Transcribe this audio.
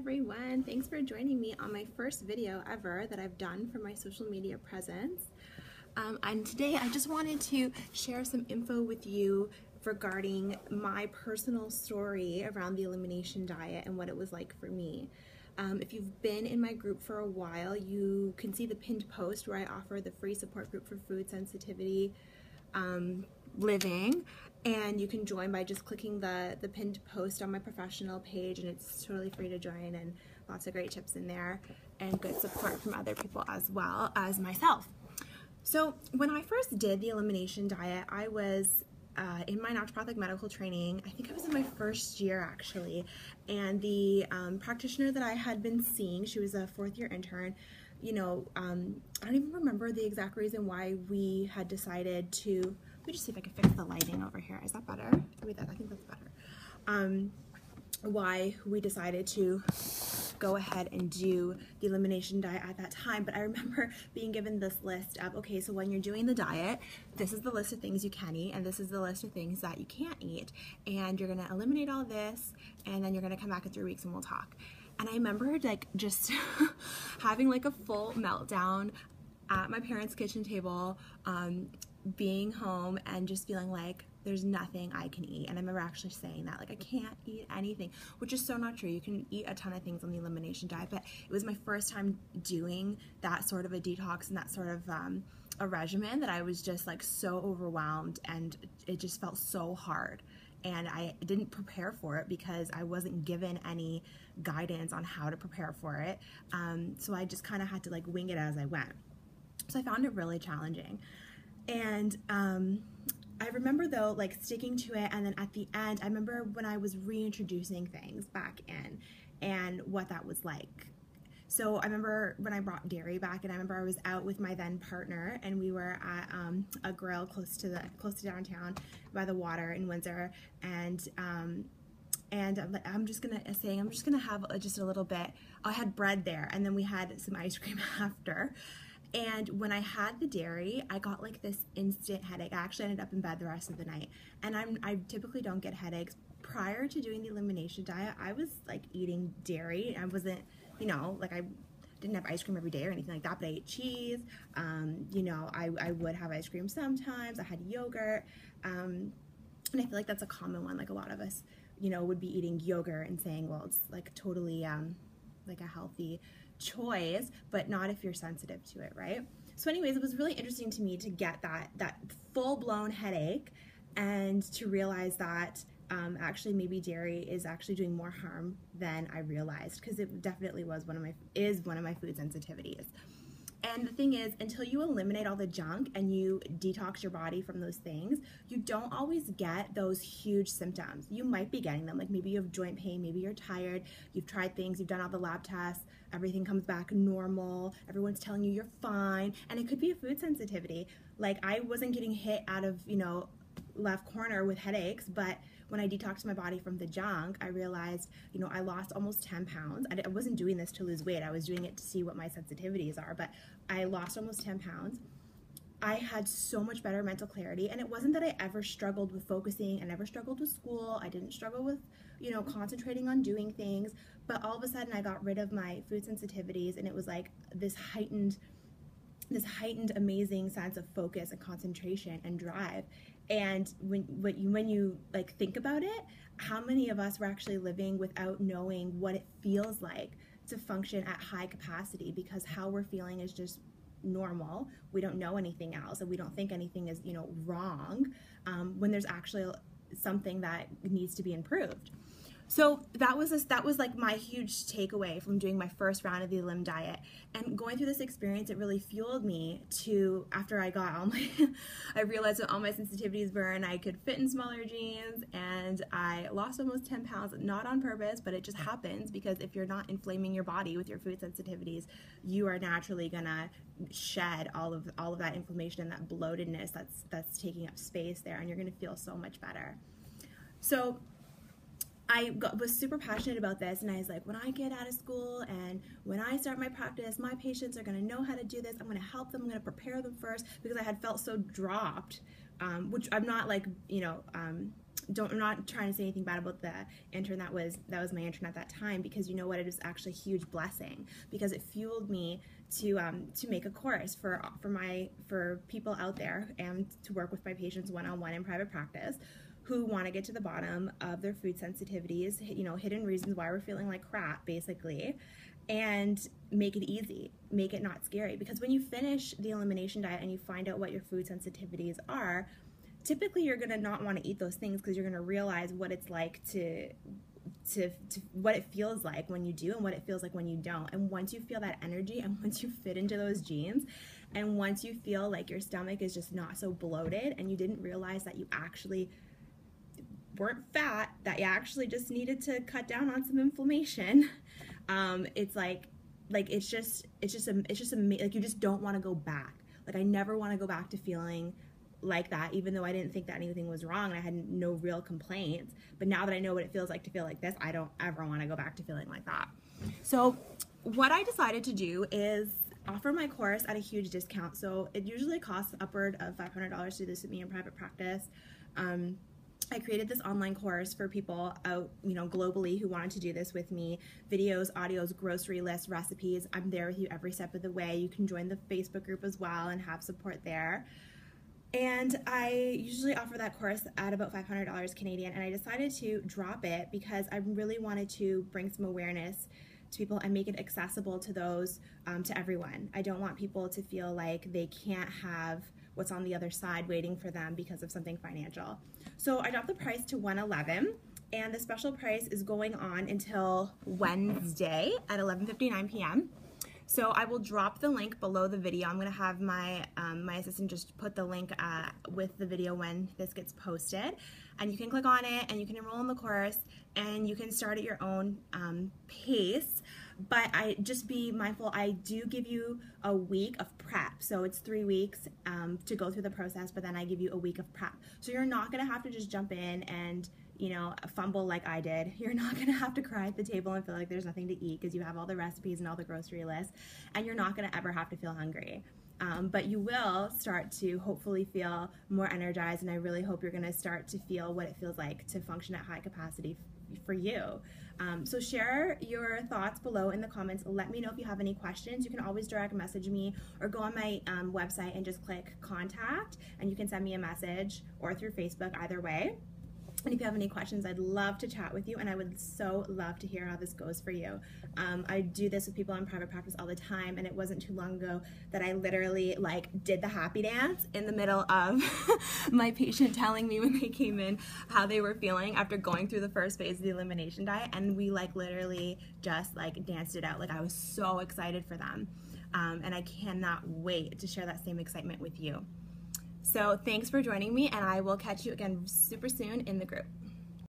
everyone, thanks for joining me on my first video ever that I've done for my social media presence. And today I just wanted to share some info with you regarding my personal story around the elimination diet and what it was like for me. If you've been in my group for a while, you can see the pinned post where I offer the free support group for food sensitivity living, and you can join by just clicking the pinned post on my professional page, and it's totally free to join, and lots of great tips in there and good support from other people as well as myself. So when I first did the elimination diet, I was in my naturopathic medical training. I think I was in my first year actually, and the practitioner that I had been seeing, she was a fourth-year intern. I don't even remember the exact reason why we had decided to. Let me just see if I can fix the lighting over here. Is that better? I think that's better. Why we decided to go ahead and do the elimination diet at that time. But I remember being given this list of, okay, so when you're doing the diet, this is the list of things you can eat, and this is the list of things that you can't eat. And you're gonna eliminate all this, and then you're gonna come back in 3 weeks and we'll talk. And I remember like just having like a full meltdown at my parents' kitchen table, being home and just feeling like there's nothing I can eat. And I remember actually saying that, like, I can't eat anything, which is so not true. You can eat a ton of things on the elimination diet, but it was my first time doing that sort of a detox and that sort of a regimen that I was just like so overwhelmed, and it just felt so hard. And I didn't prepare for it because I wasn't given any guidance on how to prepare for it. So I just kind of had to like wing it as I went. So I found it really challenging. And I remember though, like sticking to it, and then at the end, I remember when I was reintroducing things back in and what that was like. So I remember when I brought dairy back, and I remember I was out with my then partner, and we were at a grill close to downtown by the water in Windsor, and I'm just gonna have just a little bit. I had bread there, and then we had some ice cream after. And when I had the dairy, I got like this instant headache. I actually ended up in bed the rest of the night. And I typically don't get headaches. Prior to doing the elimination diet, I was like eating dairy. I wasn't, like I didn't have ice cream every day or anything like that, but I ate cheese. I would have ice cream sometimes. I had yogurt. And I feel like that's a common one. Like a lot of us, would be eating yogurt and saying, well, it's like totally like a healthy choice, but not if you're sensitive to it, right? So anyways, it was really interesting to me to get that full-blown headache, and to realize that actually maybe dairy is actually doing more harm than I realized, because it definitely was one of my food sensitivities. And the thing is, until you eliminate all the junk and you detox your body from those things, you don't always get those huge symptoms. You might be getting them, like maybe you have joint pain, maybe you're tired, you've tried things, you've done all the lab tests, everything comes back normal, everyone's telling you you're fine, and it could be a food sensitivity. Like I wasn't getting hit out of, left corner with headaches, but when I detoxed my body from the junk, I realized, I lost almost 10 pounds. I wasn't doing this to lose weight. I was doing it to see what my sensitivities are, but I lost almost 10 pounds. I had so much better mental clarity, and it wasn't that I ever struggled with focusing. I never struggled with school. I didn't struggle with, concentrating on doing things, but all of a sudden I got rid of my food sensitivities, and it was like this heightened amazing sense of focus and concentration and drive. And when you like think about it, how many of us were actually living without knowing what it feels like to function at high capacity, because how we're feeling is just normal. We don't know anything else, and we don't think anything is wrong, when there's actually something that needs to be improved. So that was like my huge takeaway from doing my first round of the Elim diet, and going through this experience, it really fueled me to, after I got all my, I realized what all my sensitivities were, and I could fit in smaller jeans, and I lost almost 10 pounds, not on purpose, but it just happens, because if you're not inflaming your body with your food sensitivities, you are naturally gonna shed all of that inflammation and that bloatedness that's taking up space there, and you're gonna feel so much better. So I was super passionate about this, and I was like, when I get out of school and when I start my practice, my patients are going to know how to do this. I'm going to help them. I'm going to prepare them first, because I had felt so dropped, which I'm not like, I'm not trying to say anything bad about the intern that was my intern at that time, because you know what, it was actually a huge blessing, because it fueled me to make a course for people out there and to work with my patients one-on-one in private practice who want to get to the bottom of their food sensitivities, you know, hidden reasons why we're feeling like crap, basically, and make it easy, make it not scary. Because when you finish the elimination diet and you find out what your food sensitivities are, typically you're going to not want to eat those things, because you're going to realize what it's like to what it feels like when you do and what it feels like when you don't. And once you feel that energy, and once you fit into those jeans, and once you feel like your stomach is just not so bloated, and you didn't realize that you actually weren't fat, that you actually just needed to cut down on some inflammation, it's like it's just like you just don't want to go back. Like, I never want to go back to feeling like that, even though I didn't think that anything was wrong and I had no real complaints. But now that I know what it feels like to feel like this, I don't ever want to go back to feeling like that. So what I decided to do is offer my course at a huge discount. So it usually costs upward of $500 to do this with me in private practice. I created this online course for people out, you know, globally who wanted to do this with me. Videos, audios, grocery lists, recipes. I'm there with you every step of the way. You can join the Facebook group as well and have support there. And I usually offer that course at about $500 Canadian, and I decided to drop it because I really wanted to bring some awareness to people and make it accessible to those, to everyone. I don't want people to feel like they can't have what's on the other side waiting for them because of something financial. So I dropped the price to $111, and the special price is going on until Wednesday at 11:59 p.m. So I will drop the link below the video. I'm gonna have my my assistant just put the link with the video when this gets posted, and you can click on it and you can enroll in the course and you can start at your own pace. But just be mindful, I do give you a week of prep. So it's 3 weeks to go through the process, but then I give you a week of prep. So you're not gonna have to just jump in and, you know, fumble like I did. You're not gonna have to cry at the table and feel like there's nothing to eat, because you have all the recipes and all the grocery lists, and you're not gonna ever have to feel hungry. But you will start to hopefully feel more energized, and I really hope you're gonna start to feel what it feels like to function at high capacity for you. So share your thoughts below in the comments. Let me know if you have any questions. You can always direct message me or go on my website and just click contact, and you can send me a message, or through Facebook, either way. And if you have any questions, I'd love to chat with you, and I would so love to hear how this goes for you. I do this with people in private practice all the time, and it wasn't too long ago that I literally did the happy dance in the middle of my patient telling me when they came in how they were feeling after going through the first phase of the elimination diet, and we literally just danced it out. I was so excited for them, and I cannot wait to share that same excitement with you. So thanks for joining me, and I will catch you again super soon in the group.